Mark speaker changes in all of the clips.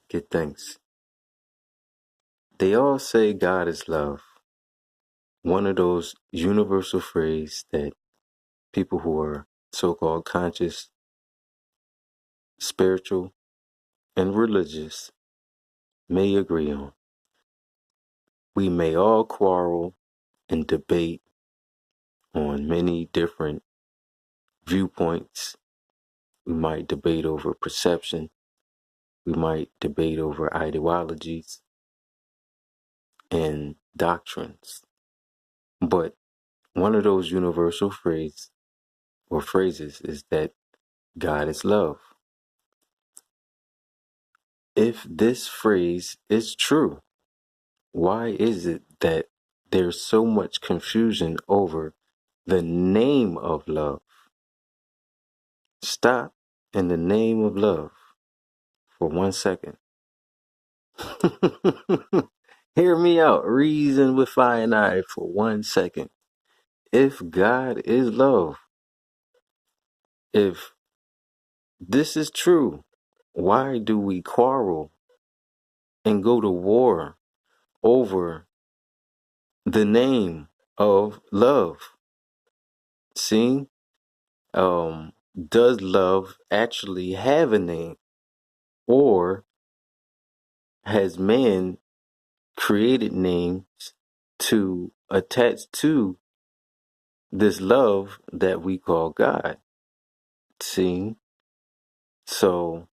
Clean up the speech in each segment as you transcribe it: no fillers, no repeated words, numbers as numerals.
Speaker 1: Give thanks. They all say God is love. One of those universal phrases that people who are so-called conscious, spiritual, and religious may agree on. We may all quarrel and debate on many different viewpoints. We might debate over perception. We might debate over ideologies and doctrines. But one of those universal phrases is that God is love. If this phrase is true, why is it that there's so much confusion over the name of love? Stop in the name of love for 1 second. Hear me out. Reason with I and I for 1 second. If God is love, if this is true, why do we quarrel and go to war over the name of love? See, does love actually have a name, or has man created names to attach to this love that we call God? See, so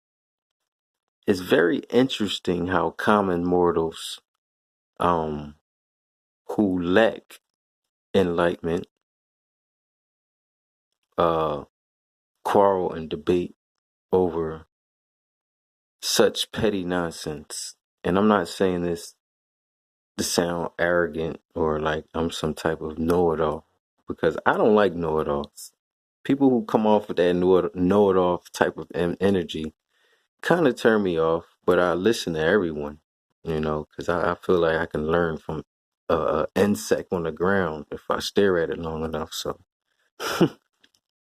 Speaker 1: it's very interesting how common mortals, who lack enlightenment, quarrel and debate over such petty nonsense. And I'm not saying this to sound arrogant or like I'm some type of know-it-all, because I don't like know-it-alls. People who come off with that know-it-all type of energy kind of turn me off, but I listen to everyone, because I feel like I can learn from a insect on the ground if I stare at it long enough. So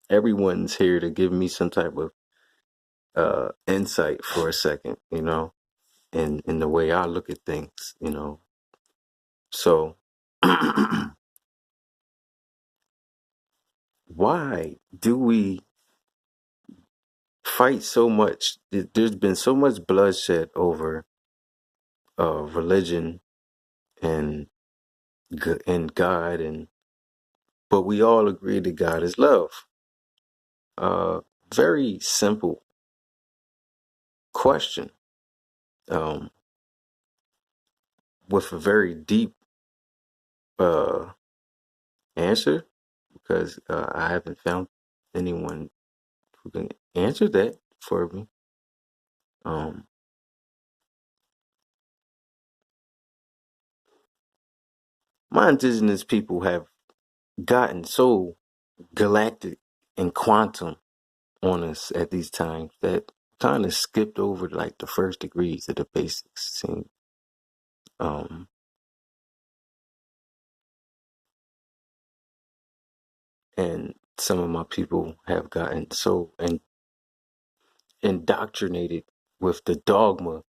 Speaker 1: everyone's here to give me some type of insight for a second, in the way I look at things, So why do we fight so much? There's been so much bloodshed over religion and God, but we all agree that God is love. Very simple question, with a very deep answer, because I haven't found anyone who can answer that for me. My indigenous people have gotten so galactic and quantum on us at these times that kind of skipped over like the first degrees of the basics. See? And some of my people have gotten so indoctrinated with the dogma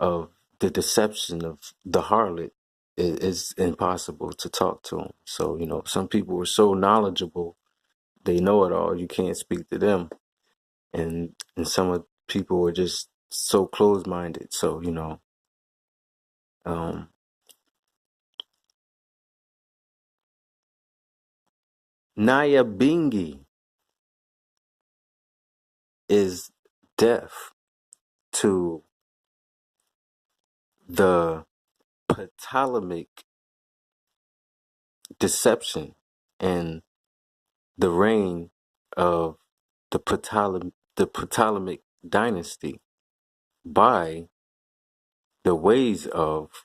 Speaker 1: of the deception of the harlot, it is impossible to talk to them. So, some people are so knowledgeable, they know it all, you can't speak to them. And some of people are just so closed-minded. So, Nyabingi is deaf to the Ptolemaic deception and the reign of the Ptolemaic dynasty by the ways of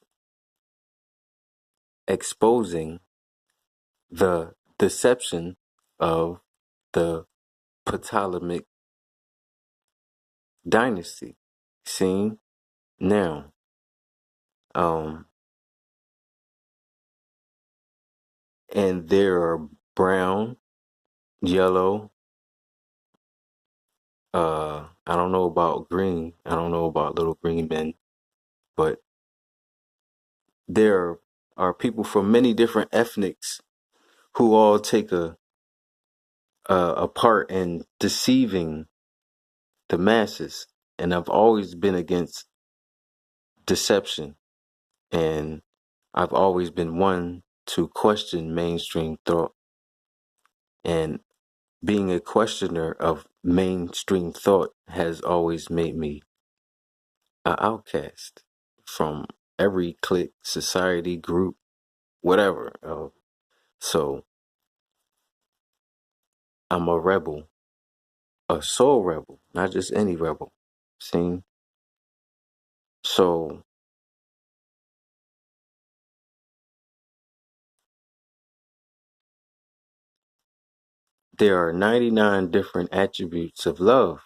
Speaker 1: exposing the deception of the Ptolemaic dynasty. See? Now, and there are brown, yellow, I don't know about green. I don't know about little green men. but there are people from many different ethnics who all take a part in deceiving the masses. And I've always been against deception, and I've always been one to question mainstream thought. And being a questioner of mainstream thought has always made me an outcast from every clique, society, group, whatever. So I'm a rebel, a soul rebel, not just any rebel. See? So there are 99 different attributes of love.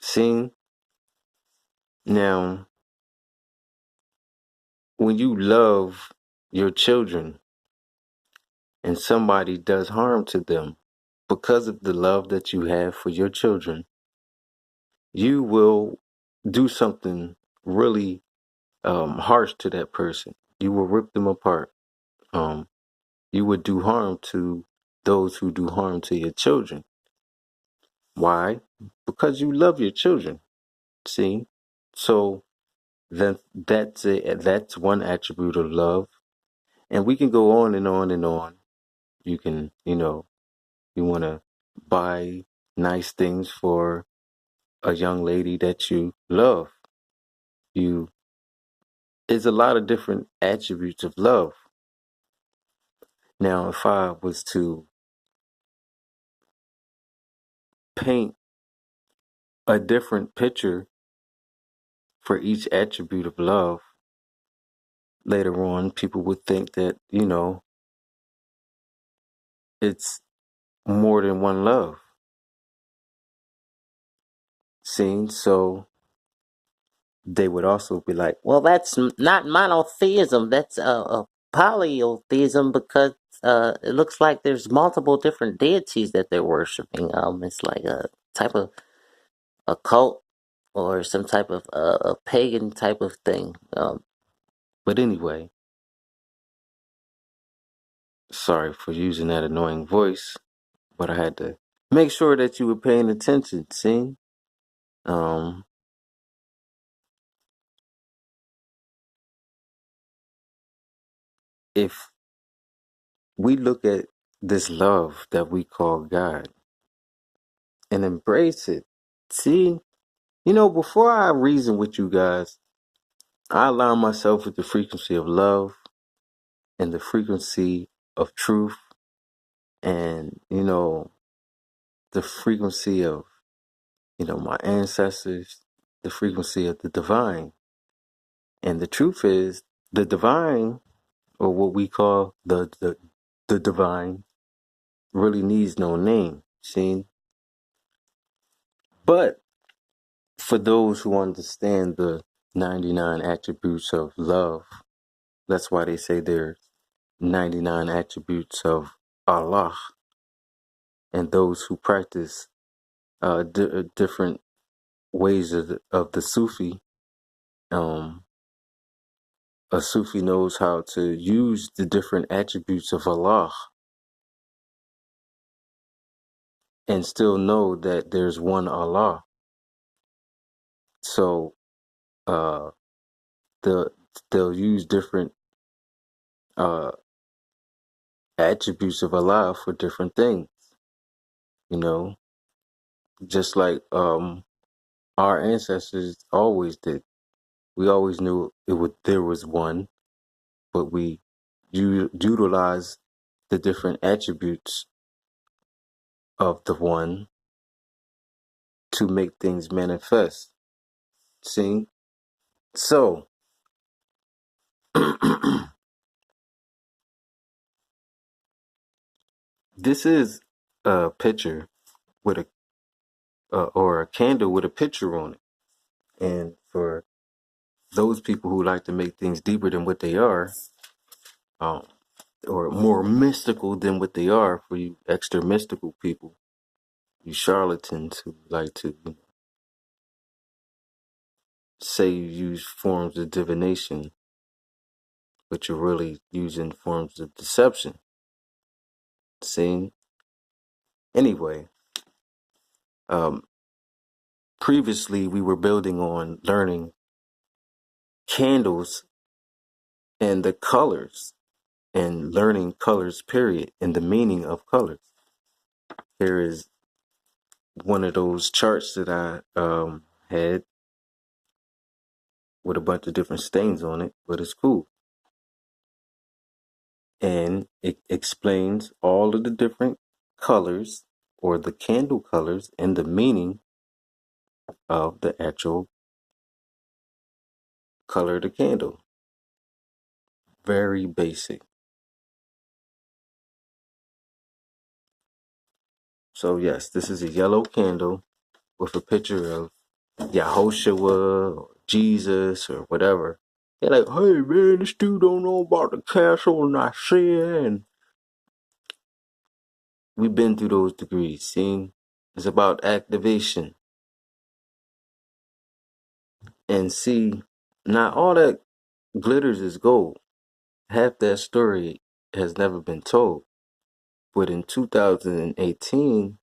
Speaker 1: See? Now, when you love your children and somebody does harm to them because of the love that you have for your children, you will do something really harsh to that person. You will rip them apart. You would do harm to those who do harm to your children. Why? Because you love your children. See? So then that's one attribute of love. And we can go on and on and on. You can, you want to buy nice things for a young lady that you love. There's a lot of different attributes of love. Now, if I was to paint a different picture for each attribute of love, later on, people would think that, it's more than one love. See? So they would also be like,
Speaker 2: well, that's not monotheism. That's polytheism because it looks like there's multiple different deities that they're worshiping. It's like a type of a cult or some type of a pagan type of thing.
Speaker 1: but anyway, sorry for using that annoying voice, but I had to make sure that you were paying attention. See? Um, if we look at this love that we call God and embrace it, see, before I reason with you guys, I align myself with the frequency of love and the frequency of truth and, the frequency of, my ancestors, the frequency of the divine. And the truth is, the divine, or what we call the divine, really needs no name. See? But for those who understand the 99 attributes of love, that's why they say there's 99 attributes of Allah. And those who practice different ways of the Sufi, a Sufi knows how to use the different attributes of Allah and still know that there's one Allah. So uh, they'll, they'll use different uh, attributes of Allah for different things, just like our ancestors always did. We always knew there was one, but we utilize the different attributes of the one to make things manifest. See? So, this is a picture with or a candle with a picture on it. And for those people who like to make things deeper than what they are, um, or more mystical than what they are, for you extra mystical people, you charlatans who like to say you use forms of divination, but you're really using forms of deception. See? Anyway, um, previously we were building on learning candles and the colors and learning colors, period, and the meaning of colors. Here is one of those charts that I had with a bunch of different stains on it, but it's cool. And it explains all of the different colors or the candle colors and the meaning of the actual color of the candle. Very basic. So yes, this is a yellow candle with a picture of Yahushua or Jesus or whatever. They're like, hey man, this dude don't know about the castle of Nicaea, and we've been through those degrees. See, it's about activation. And see, not all that glitters is gold. Half that story has never been told. But in 2018,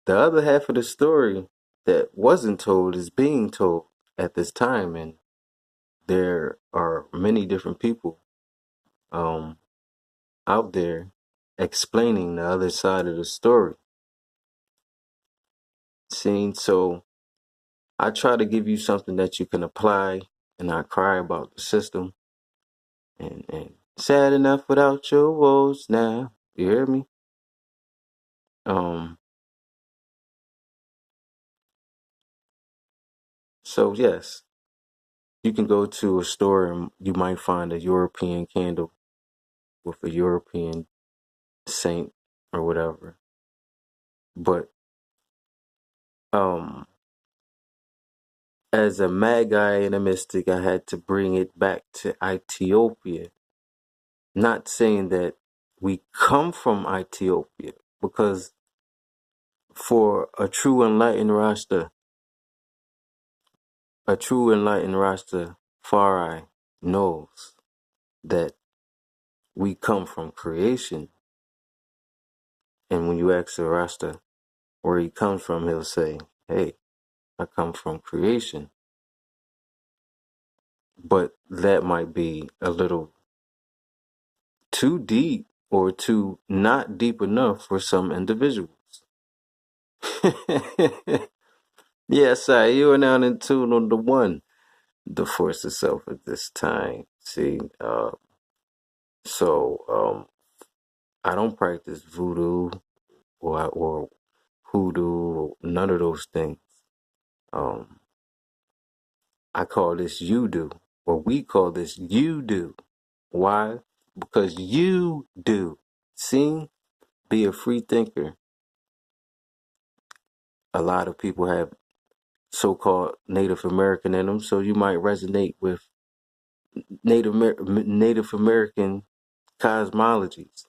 Speaker 1: the other half of the story that wasn't told is being told at this time, and there are many different people out there explaining the other side of the story. See, so I try to give you something that you can apply, and I cry about the system. And sad enough without your woes now. You hear me? So yes, you can go to a store and you might find a European candle with a European saint or whatever. But as a magi and a mystic, I had to bring it back to Ethiopia. Not saying that we come from Ethiopia, because for a true enlightened Rasta, Fari knows that we come from creation. And when you ask a Rasta where he comes from, he'll say, hey, I come from creation. But that might be a little too deep or too not deep enough for some individuals. Yes, I, you are now in tune on the one, the force itself at this time. See, I don't practice voodoo or hoodoo, none of those things. I call this you do, or we call this you do. Why? Because you do. See, be a free thinker. A lot of people have so-called Native American in them, so you might resonate with Native American cosmologies.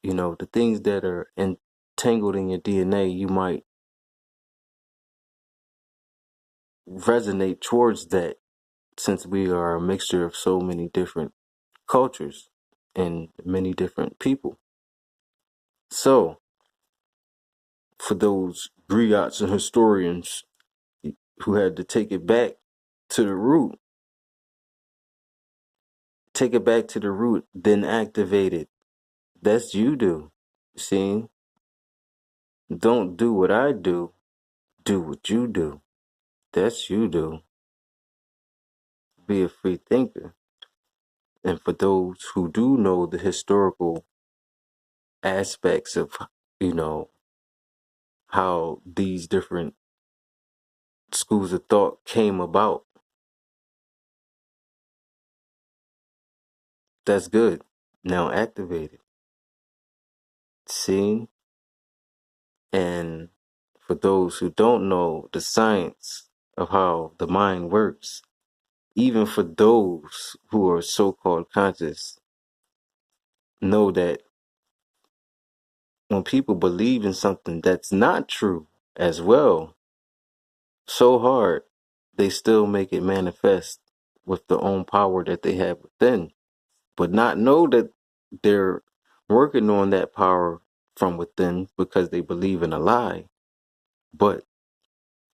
Speaker 1: You know, the things that are entangled in your DNA, you might resonate towards that, since we are a mixture of so many different cultures and many different people. So, for those griots and historians who had to take it back to the root, then activate it. That's you do. See? Don't do what I do what you do. That's you do. Be a free thinker. And for those who do know the historical aspects of, you know, how these different schools of thought came about, that's good. Now activate it. See? And for those who don't know the science of how the mind works, even for those who are so-called conscious, know that when people believe in something that's not true as well, so hard, they still make it manifest with the own power that they have within, but not know that they're working on that power from within because they believe in a lie. But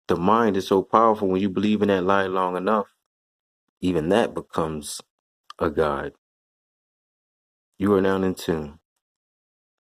Speaker 1: the mind is so powerful when you believe in that lie long enough, even that becomes a god. You are now in tune.